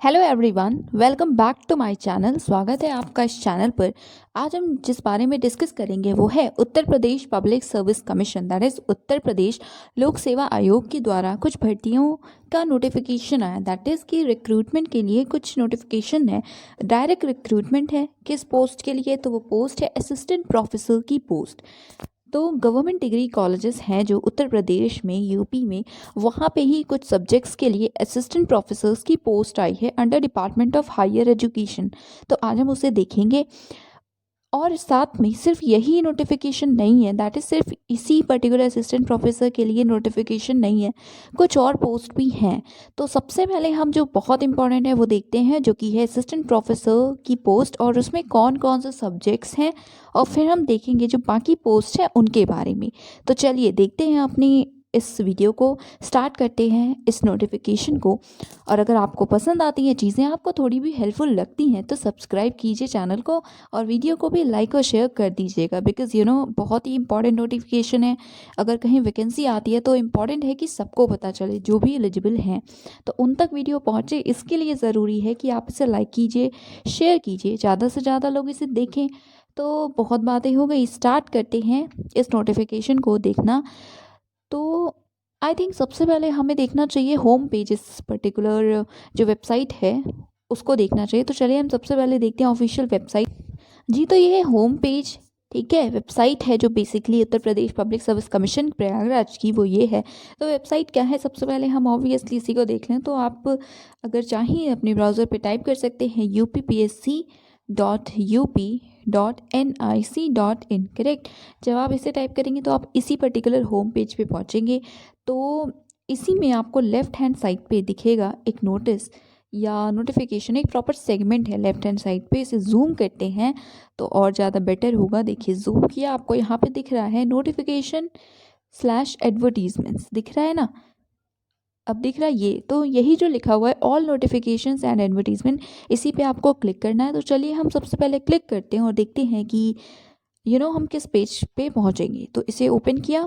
Hello everyone, welcome back to my channel. स्वागत है आपका इस चैनल पर। आज हम जिस बारे में डिस्कस करेंगे वो है Uttar Pradesh public service commission, that is Uttar Pradesh लोक सेवा आयोग के द्वारा कुछ भर्तियों का नोटिफिकेशन आया। दैट इज़ कि रिक्रूटमेंट के लिए कुछ नोटिफिकेशन है। डायरेक्ट रिक्रूटमेंट है। किस पोस्ट के लिए? तो वो पोस्ट है असिस्टेंट प्रोफेसर की पोस्ट। तो गवर्नमेंट डिग्री कॉलेजेस हैं जो उत्तर प्रदेश में, यूपी में, वहाँ पे ही कुछ सब्जेक्ट्स के लिए असिस्टेंट प्रोफेसर्स की पोस्ट आई है under department of higher education. तो आज हम उसे देखेंगे। और साथ में सिर्फ यही नोटिफिकेशन नहीं है, दैट इज़ सिर्फ इसी पर्टिकुलर असिस्टेंट प्रोफेसर के लिए नोटिफिकेशन नहीं है, कुछ और पोस्ट भी हैं। तो सबसे पहले हम जो बहुत इंपॉर्टेंट है वो देखते हैं, जो कि है असिस्टेंट प्रोफेसर की पोस्ट और उसमें कौन कौन से सब्जेक्ट्स हैं, और फिर हम देखेंगे जो बाकी पोस्ट है उनके बारे में। तो चलिए देखते हैं, अपनी इस वीडियो को स्टार्ट करते हैं, इस नोटिफिकेशन को। और अगर आपको पसंद आती हैं चीज़ें, आपको थोड़ी भी हेल्पफुल लगती हैं, तो सब्सक्राइब कीजिए चैनल को और वीडियो को भी लाइक और शेयर कर दीजिएगा, बिकॉज़ बहुत ही इंपॉर्टेंट नोटिफिकेशन है। अगर कहीं वैकेंसी आती है तो इम्पॉर्टेंट है कि सबको पता चले, जो भी एलिजिबल हैं, तो उन तक वीडियो पहुँचे। इसके लिए ज़रूरी है कि आप इसे लाइक कीजिए, शेयर कीजिए, ज़्यादा से ज़्यादा लोग इसे देखें। तो बहुत बातें हो गई, स्टार्ट करते हैं इस नोटिफिकेशन को देखना। तो आई थिंक सबसे पहले हमें देखना चाहिए होम पेज, इस पर्टिकुलर जो वेबसाइट है उसको देखना चाहिए। तो चलिए हम सबसे पहले देखते हैं ऑफिशियल वेबसाइट। जी, तो ये है होम पेज। ठीक है, वेबसाइट है जो बेसिकली उत्तर Pradesh public service commission Prayagraj की, वो ये है। तो वेबसाइट क्या है, सबसे पहले हम ऑब्वियसली इसी को देख लें। तो आप अगर चाहें अपने ब्राउज़र पे टाइप कर सकते हैं uppsc.up.nic.in, करेक्ट। जब आप इसे टाइप करेंगे तो आप इसी पर्टिकुलर होम पेज पे पहुंचेंगे। तो इसी में आपको लेफ्ट हैंड साइड पे दिखेगा एक नोटिस या नोटिफिकेशन, एक प्रॉपर सेगमेंट है लेफ्ट हैंड साइड पे। इसे जूम करते हैं तो और ज़्यादा बेटर होगा। देखिए, जूम किया, आपको यहाँ पे दिख रहा है नोटिफिकेशन स्लैश एडवर्टीजमेंट्स, दिख रहा है ना? अब दिख रहा है ये, तो यही जो लिखा हुआ है ऑल नोटिफिकेशंस एंड एडवर्टीजमेंट, इसी पे आपको क्लिक करना है। तो चलिए हम सबसे पहले क्लिक करते हैं और देखते हैं कि हम किस पेज पे पहुंचेंगे। तो इसे ओपन किया,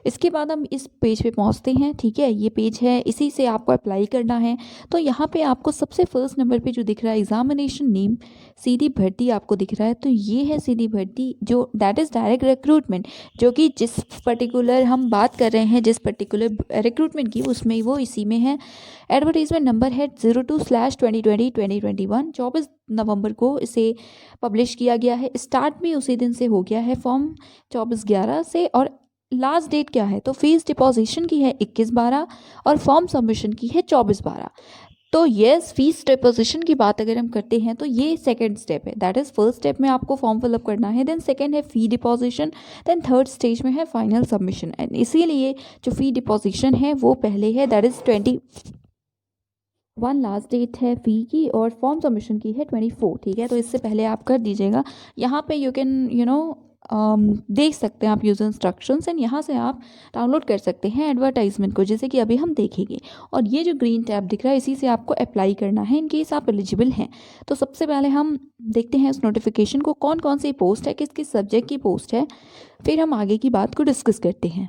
इसके बाद हम इस पेज पे पहुंचते हैं। ठीक है, ये पेज है, इसी से आपको अप्लाई करना है। तो यहाँ पे आपको सबसे फर्स्ट नंबर पे जो दिख रहा है एग्जामिनेशन नेम, सीधी भर्ती आपको दिख रहा है। तो ये है सीधी भर्ती, जो दैट इज़ डायरेक्ट रिक्रूटमेंट, जो कि जिस पर्टिकुलर हम बात कर रहे हैं, जिस पर्टिकुलर रिक्रूटमेंट की, उसमें वो इसी में है। एडवर्टीजमेंट नंबर है 02/2020-2021, 24 नवंबर को इसे पब्लिश किया गया है। स्टार्ट भी उसी दिन से हो गया है फॉर्म 24/11 से। और लास्ट डेट क्या है, तो फीस डिपॉजिशन की है 21/12 और फॉर्म सबमिशन की है 24/12। तो यस, फीस डिपॉजिशन की बात अगर हम करते हैं तो ये सेकंड स्टेप है। दैट इज़ फर्स्ट स्टेप में आपको फॉर्म फिलअप करना है, देन सेकंड है फी डिपॉजिशन, देन थर्ड स्टेज में है फाइनल सबमिशन। एंड इसीलिए जो फी डिपॉजिशन है वो पहले है, दैट इज़ 21 लास्ट डेट है फ़ी की, और फॉर्म सबमिशन की है 24। ठीक है, तो इससे पहले आप कर दीजिएगा। यहाँ पे यू कैन देख सकते हैं आप यूज़र इंस्ट्रक्शंस, एंड यहाँ से आप डाउनलोड कर सकते हैं एडवर्टाइजमेंट को, जैसे कि अभी हम देखेंगे। और ये जो ग्रीन टैब दिख रहा है, इसी से आपको अप्लाई करना है इन केस आप एलिजिबल हैं। तो सबसे पहले हम देखते हैं उस नोटिफिकेशन को, कौन कौन सी पोस्ट है, किस किस सब्जेक्ट की पोस्ट है, फिर हम आगे की बात को डिस्कस करते हैं।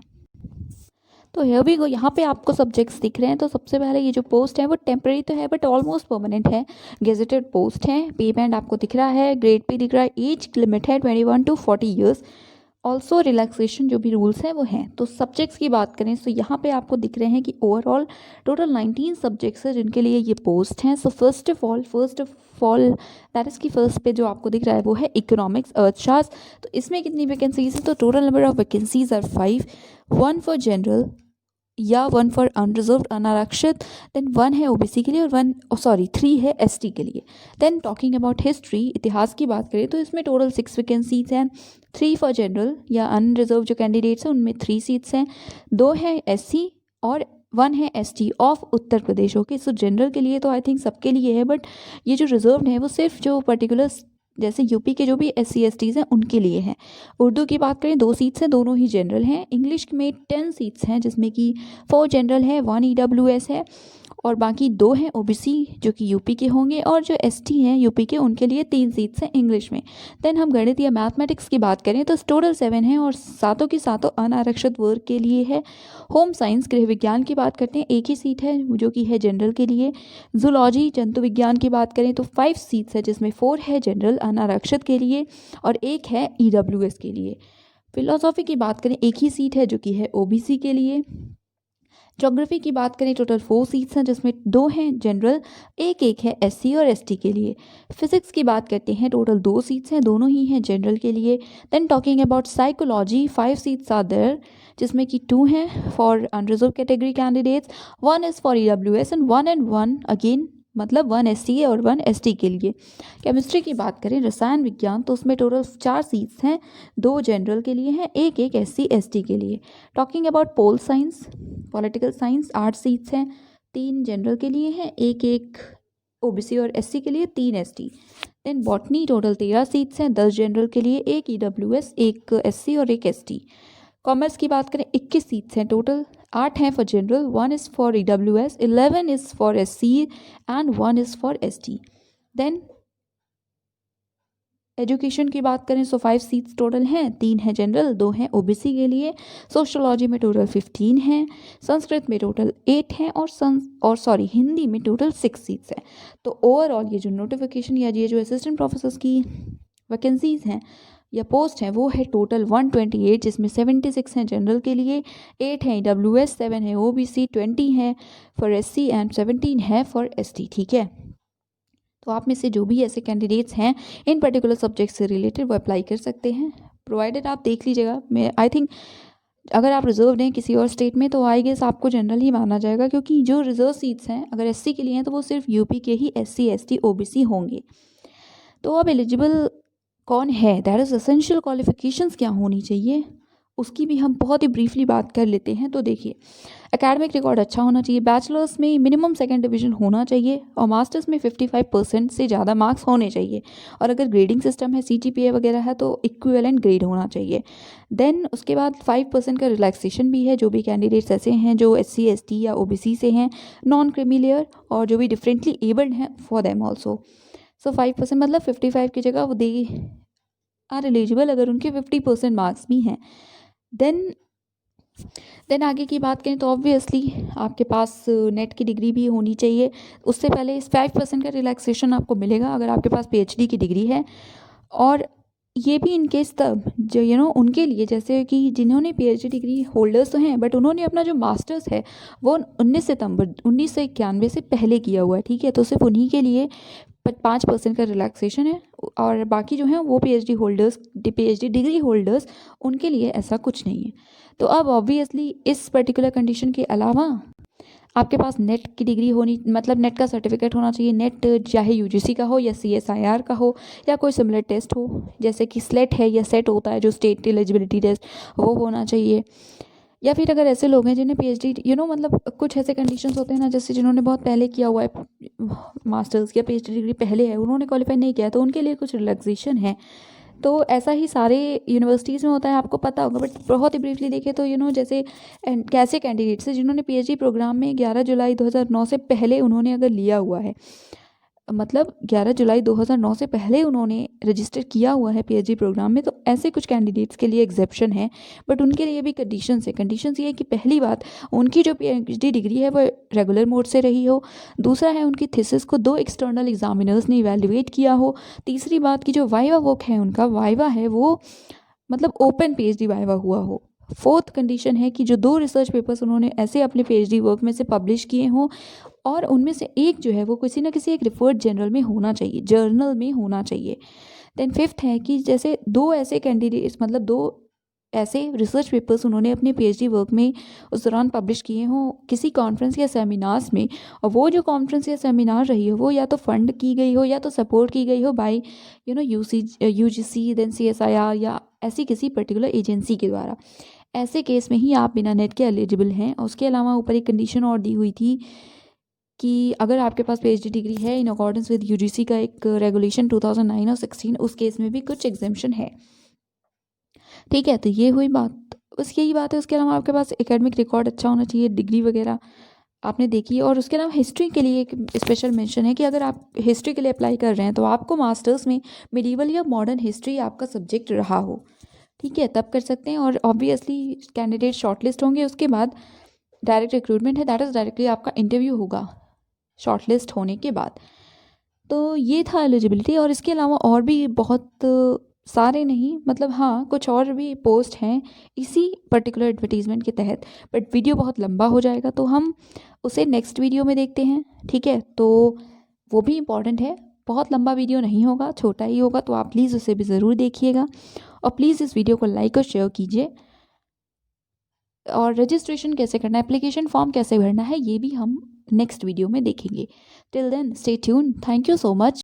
तो हियर वी गो, यहाँ पे आपको सब्जेक्ट्स दिख रहे हैं। तो सबसे पहले ये जो पोस्ट है वो टेम्परेरी तो है बट ऑलमोस्ट परमानेंट है, गेजेटेड पोस्ट है। पे बैंड आपको दिख रहा है, ग्रेड पे दिख रहा है, एज लिमिट है 21 to 40 ईयर्स। ऑल्सो रिलैक्सेशन जो भी रूल्स हैं वो हैं। तो सब्जेक्ट्स की बात करें तो यहाँ पे आपको दिख रहे हैं कि ओवरऑल टोटल 19 सब्जेक्ट्स हैं जिनके लिए ये पोस्ट हैं। So first of all that is की फर्स्ट पे जो आपको दिख रहा है वो है इकोनॉमिक्स अर्थशास्त्र। तो इसमें कितनी वैकेंसीज हैं, तो total number of vacancies are 5, 1 for general या 1 फॉर अनरिजर्व्ड अनारक्षित, देन 1 है ओबीसी के लिए और 3 है एसटी के लिए। देन टॉकिंग अबाउट हिस्ट्री, इतिहास की बात करें तो इसमें टोटल 6 वैकेंसीज हैं। 3 फॉर जनरल या अनरिजर्व जो कैंडिडेट्स हैं उनमें 3 सीट्स हैं, 2 है एससी और 1 है ST of Uttar Pradesh. Okay, so general के लिए तो आई थिंक सबके लिए है, बट ये जो रिजर्व है वो सिर्फ जो पर्टिकुलर जैसे यूपी के जो भी SC STs हैं उनके लिए हैं। उर्दू की बात करें 2 सीट्स हैं, दोनों ही जनरल हैं। इंग्लिश में 10 सीट्स हैं जिसमें कि 4 जनरल है, 1 EWS है और बाकी 2 हैं ओबीसी जो कि यूपी के होंगे, और जो एसटी हैं यूपी के उनके लिए 3 सीट्स हैं इंग्लिश में। देन हम गणित या मैथमेटिक्स की बात करें तो टोटल 7 हैं और सातों की सातों अनारक्षित वर्ग के लिए है। होम साइंस गृह विज्ञान की बात करते हैं, एक ही सीट है जो कि है जनरल के लिए। जूलॉजी जंतु विज्ञान की बात करें तो 5 सीट्स है जिसमें 4 है जनरल अनारक्षित के लिए और 1 है ईडब्ल्यूएस के लिए। फिलोसॉफी की बात करें एक ही सीट है जो कि है ओबीसी के लिए। ज्योग्राफी की बात करें टोटल 4 सीट्स हैं जिसमें 2 हैं जनरल, एक है एससी और एसटी के लिए। फिजिक्स की बात करते हैं टोटल 2 सीट्स हैं, दोनों ही हैं जनरल के लिए। Then talking about psychology 5 seats are there जिसमें कि 2 हैं for unreserved category candidates, 1 is for EWS and 1 again मतलब 1 एससी और 1 एसटी के लिए। केमिस्ट्री की बात करें रसायन विज्ञान तो उसमें टोटल 4 सीट्स हैं, 2 जनरल के लिए हैं, एक एससी एसटी के लिए। Talking about pol science political science 8 seats हैं, 3 जनरल के लिए हैं, एक ओबीसी और एससी के लिए, 3 ST. Then botany total 13 seats हैं, 10 जनरल के लिए, एक ईडब्ल्यूएस, एक एससी और एक एसटी। कॉमर्स की बात करें 21 सीट्स हैं टोटल, 8 हैं for general, 1 is for EWS, 11 is for SC and 1 is for ST. Then education की बात करें सो 5 सीट्स टोटल हैं, 3 हैं जनरल, 2 हैं ओबीसी के लिए। सोशोलॉजी में टोटल 15 हैं, संस्कृत में टोटल 8 हैं और हिंदी में टोटल 6 सीट्स हैं। तो ओवरऑल ये जो नोटिफिकेशन या ये जो असिस्टेंट प्रोफेसर्स की वैकेंसीज़ हैं या पोस्ट हैं वो है टोटल 128 जिसमें 76 हैं जनरल के लिए, 8 हैं ईडब्ल्यूएस, 7 हैं ओबीसी, 20 हैं फॉर एससी एंड 17 है फॉर एसटी। ठीक है, तो आप में से जो भी ऐसे कैंडिडेट्स हैं इन पर्टिकुलर सब्जेक्ट से रिलेटेड वो अप्लाई कर सकते हैं, प्रोवाइडेड आप देख लीजिएगा। मैं आई थिंक अगर आप रिजर्व हैं किसी और स्टेट में तो आई गेस आपको जनरल ही माना जाएगा, क्योंकि जो रिजर्व सीट्स हैं अगर एससी के लिए हैं तो वो सिर्फ यूपी के ही एससी एसटी ओबीसी होंगे। तो अब एलिजिबल कौन है, दैट इज़ एसेंशियल क्वालिफिकेशंस क्या होनी चाहिए उसकी भी हम बहुत ही ब्रीफली बात कर लेते हैं। तो देखिए, एकेडमिक रिकॉर्ड अच्छा होना चाहिए, बैचलर्स में मिनिमम 2nd डिवीजन होना चाहिए और मास्टर्स में 55% से ज़्यादा मार्क्स होने चाहिए, और अगर ग्रेडिंग सिस्टम है सीजीपीए वगैरह है तो इक्विवेलेंट ग्रेड होना चाहिए। देन उसके बाद 5% का रिलैक्सेशन भी है जो भी कैंडिडेट्स ऐसे हैं जो एससी एसटी या ओबीसी से हैं, नॉन क्रीमी और जो भी डिफरेंटली एबल्ड हैं फॉर देम ऑल्सो। सो 5% मतलब 55 की जगह वो दे आर एलिजिबल अगर उनके 50% मार्क्स भी हैं। देन आगे की बात करें तो ऑब्वियसली आपके पास नेट की डिग्री भी होनी चाहिए। उससे पहले इस 5% का रिलैक्सेशन आपको मिलेगा अगर आपके पास पीएचडी की डिग्री है, और ये भी इन केस तब जो उनके लिए जैसे कि जिन्होंने पीएचडी डिग्री होल्डर्स तो हैं बट उन्होंने अपना जो मास्टर्स है वो 19 सितंबर 1991 से पहले किया हुआ है। ठीक है, तो सिर्फ उन्हीं के लिए 5% का रिलैक्सेशन है, और बाकी जो हैं वो पीएचडी डिग्री होल्डर्स उनके लिए ऐसा कुछ नहीं है। तो अब ऑब्वियसली इस पर्टिकुलर कंडीशन के अलावा आपके पास नेट की डिग्री होनी मतलब नेट का सर्टिफिकेट होना चाहिए। नेट चाहे यूजीसी का हो या सीएसआईआर का हो या कोई सिमिलर टेस्ट हो, जैसे कि स्लेट है या सेट होता है जो स्टेट एलिजिबिलिटी टेस्ट, वो होना चाहिए। या फिर अगर ऐसे लोग हैं जिन्हें पीएचडी मतलब कुछ ऐसे कंडीशंस होते हैं ना, जैसे जिन्होंने बहुत पहले किया हुआ है मास्टर्स या पीएचडी डिग्री पहले है, उन्होंने क्वालिफाई नहीं किया तो उनके लिए कुछ रिलैक्सेशन है। तो ऐसा ही सारे यूनिवर्सिटीज़ में होता है, आपको पता होगा, बट बहुत ही ब्रीफली देखें तो जैसे कैसे कैंडिडेट्स हैं जिन्होंने पीएचडी प्रोग्राम में 11 जुलाई 2009 से पहले उन्होंने अगर लिया हुआ है, मतलब 11 जुलाई 2009 से पहले उन्होंने रजिस्टर किया हुआ है पीएचडी प्रोग्राम में, तो ऐसे कुछ कैंडिडेट्स के लिए एग्जेप्शन है, बट उनके लिए भी कंडीशंस है। कंडीशंस ये है कि पहली बात उनकी जो पीएचडी डिग्री है वो रेगुलर मोड से रही हो, दूसरा है उनकी थीसिस को 2 एक्सटर्नल एग्जामिनर्स ने इवेल्युएट किया हो, तीसरी बात की जो वाइवा वर्क है उनका वाइवा है वो मतलब ओपन पीएचडी वाइवा हुआ हो, फोर्थ कंडीशन है कि जो 2 रिसर्च पेपर्स उन्होंने ऐसे अपने पीएचडी वर्क में से पब्लिश किए हों और उनमें से एक जो है वो किसी ना किसी एक रिफर्ड जर्नल में होना चाहिए। देन फिफ्थ है कि जैसे 2 ऐसे कैंडिडेट्स मतलब 2 ऐसे रिसर्च पेपर्स उन्होंने अपने पीएचडी वर्क में उस दौरान पब्लिश किए हों किसी कॉन्फ्रेंस या सेमिनार्स में, और वो जो कॉन्फ्रेंस या सेमिनार रही हो वो या तो फंड की गई हो या तो सपोर्ट की गई हो बाय यूजीसी देन सीएसआईआर या ऐसी किसी पर्टिकुलर एजेंसी के द्वारा। ऐसे केस में ही आप बिना नेट के एलिजिबल हैं। और उसके अलावा ऊपर एक कंडीशन और दी हुई थी कि अगर आपके पास पीएचडी डिग्री है इन अकॉर्डेंस विद यूजीसी का एक रेगुलेशन 2009 और 16, उस केस में भी कुछ एग्जेम्पशन है। ठीक है, तो ये हुई बात, बस यही बात है। उसके अलावा आपके पास एकेडमिक रिकॉर्ड अच्छा होना चाहिए, डिग्री वगैरह आपने देखी है, और उसके अलावा हिस्ट्री के लिए एक स्पेशल मेंशन है कि अगर आप हिस्ट्री के लिए अप्लाई कर रहे हैं तो आपको मास्टर्स में मिडीवल या मॉडर्न हिस्ट्री आपका सब्जेक्ट रहा हो, ठीक है, तब कर सकते हैं। और ऑब्वियसली कैंडिडेट शॉर्टलिस्ट होंगे, उसके बाद डायरेक्ट रिक्रूटमेंट है, दैट इज़ डायरेक्टली आपका इंटरव्यू होगा शॉर्टलिस्ट होने के बाद। तो ये था एलिजिबिलिटी, और इसके अलावा और भी बहुत सारे नहीं, मतलब हाँ कुछ और भी पोस्ट हैं इसी पर्टिकुलर एडवर्टीज़मेंट के तहत, बट वीडियो बहुत लंबा हो जाएगा तो हम उसे नेक्स्ट वीडियो में देखते हैं, ठीक है। तो वो भी इम्पॉर्टेंट है, बहुत लंबा वीडियो नहीं होगा, छोटा ही होगा, तो आप प्लीज़ उसे भी ज़रूर देखिएगा, और प्लीज़ इस वीडियो को लाइक और शेयर कीजिए। और रजिस्ट्रेशन कैसे करना है, एप्लीकेशन फॉर्म कैसे भरना है, ये भी हम नेक्स्ट वीडियो में देखेंगे। Till then stay tuned, thank you so much.